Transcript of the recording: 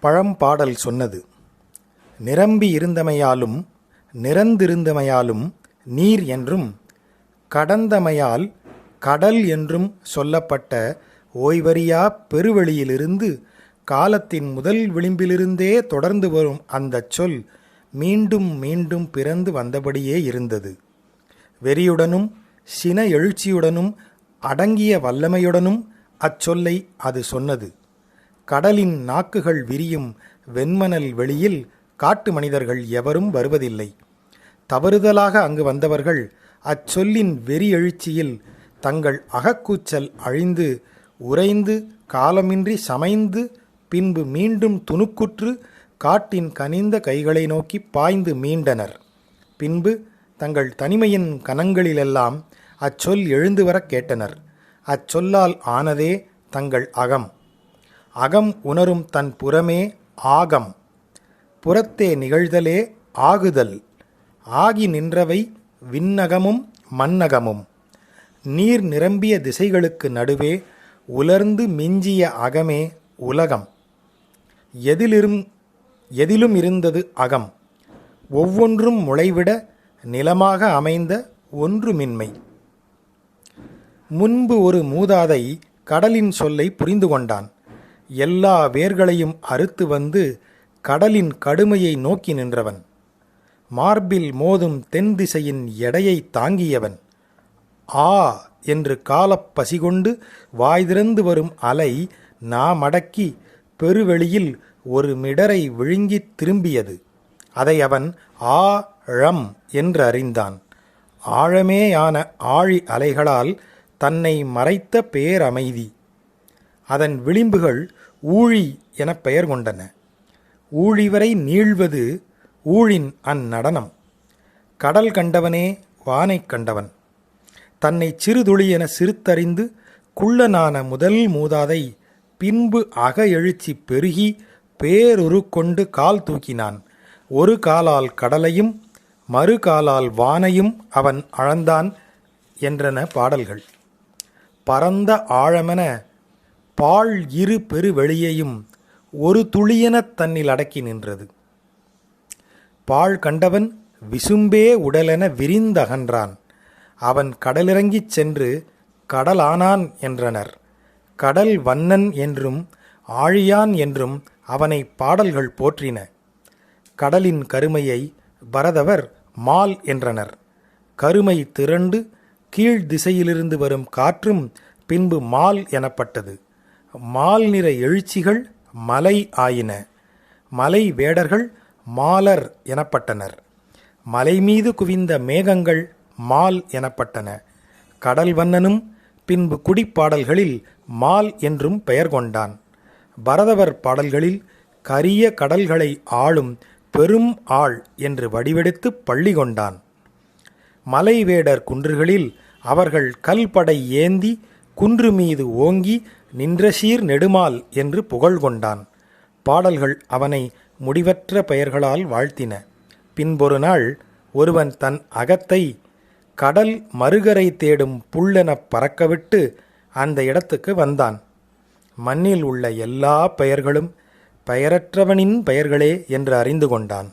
பழம்பாடல் சொன்னது. நிரம்பி இருந்தமையாலும் நிறந்திருந்தமையாலும் நீர் என்றும் கடந்தமையால் கடல் என்றும் சொல்லப்பட்ட ஓய்வறியா பெருவெளியிலிருந்து காலத்தின் முதல் விளிம்பிலிருந்தே தொடர்ந்து வரும் அந்தச் சொல் மீண்டும் மீண்டும் பிறந்து வந்தபடியே இருந்தது. வெறியுடனும் சின எழுச்சியுடனும் அடங்கிய வல்லமையுடனும் அச்சொல்லை அது சொன்னது. கடலின் நாக்குகள் விரியும் வெண்மணல் வெளியில் காட்டு மனிதர்கள் எவரும் வருவதில்லை. தவறுதலாக அங்கு வந்தவர்கள் அச்சொல்லின் வெறி எழுச்சியில் தங்கள் அகக்கூச்சல் அழிந்து உறைந்து காலமின்றி சமைந்து பின்பு மீண்டும் துணுக்குற்று காட்டின் கனிந்த கைகளை நோக்கி பாய்ந்து மீண்டனர். பின்பு தங்கள் தனிமையின் கனங்களிலெல்லாம் அச்சொல் எழுந்து வரக் கேட்டனர். அச்சொல்லால் ஆனதே தங்கள் அகம். அகம் உணரும் தன் புறமே ஆகம். புறத்தே நிகழ்தலே ஆகுதல். ஆகி நின்றவை விண்ணகமும் மண்ணகமும். நீர் நிரம்பிய திசைகளுக்கு நடுவே உலர்ந்து மிஞ்சிய அகமே உலகம். எதிலும் இருந்தது அகம். ஒவ்வொன்றும் முளைவிட நிலமாக அமைந்த ஒன்றுமின்மை. முன்பு ஒரு மூதாதை கடலின் சொல்லை புரிந்து கொண்டான். எல்லா வேர்களையும் அறுத்து வந்து கடலின் கடுமையை நோக்கி நின்றவன். மார்பில் மோதும் தென் திசையின் எடையை தாங்கியவன். ஆ என்று காலப் பசிகொண்டு வாய் திறந்து வரும் அலை நாமடக்கி பெருவெளியில் ஒரு மிடரை விழுங்கித் திரும்பியது. அதை அவன் ஆழம் என்று அறிந்தான். ஆழமேயான ஆழி அலைகளால் தன்னை மறைத்த பேரமைதி. அதன் விளிம்புகள் ஊழி என பெயர் கொண்டன. ஊழிவரை நீள்வது ஊழின் அந்நடனம். கடல் கண்டவனே வானைக் கண்டவன். தன்னை சிறுதுளி என சிறுத்தறிந்து குள்ளனான முதல் மூதாதை பின்பு அக எழுச்சி பெருகி பேருரு கொண்டு கால் தூக்கினான். ஒரு காலால் கடலையும் மறு காலால் வானையும் அவன் அளந்தான் என்றன பாடல்கள். பரந்த ஆழமென பாழ் இரு பெருவெளியையும் ஒரு துளியெனத் தன்னில் அடக்கி நின்றது. பாழ் கண்டவன் விசும்பே உடலென விரிந்தகன்றான். அவன் கடலிறங்கிச் சென்று கடலானான் என்றனர். கடல் வண்ணன் என்றும் ஆழியான் என்றும் அவனை பாடல்கள் போற்றின. கடலின் கருமையை பரதவர் மால் என்றனர். கருமை திரண்டு கீழ் திசையிலிருந்து வரும் காற்றும் பின்பு மால் எனப்பட்டது. மால் நிற எழுச்சிகள் மலை ஆயின. மலை வேடர்கள் மாலர் எனப்பட்டனர். மலை மீது குவிந்த மேகங்கள் மால் எனப்பட்டன. கடல் வண்ணனும் பின்பு குடிப்பாடல்களில் மால் என்றும் பெயர் கொண்டான். பரதவர் பாடல்களில் கரிய கடல்களை ஆளும் பெரும் ஆள் என்று வடிவெடுத்து பள்ளி கொண்டான். மலைவேடர் குன்றுகளில் அவர்கள் கல்படை ஏந்தி குன்று மீது ஓங்கி நின்றசீர் நெடுமால் என்று புகழ் கொண்டான். பாடல்கள் அவனை முடிவற்ற பெயர்களால் வாழ்த்தின. பின்பொரு நாள் ஒருவன் தன் அகத்தை கடல் மறுகரை தேடும் புல்லெனப் பறக்கவிட்டு அந்த இடத்துக்கு வந்தான். மண்ணில் உள்ள எல்லா பெயர்களும் பெயரற்றவனின் பெயர்களே என்று அறிந்து கொண்டான்.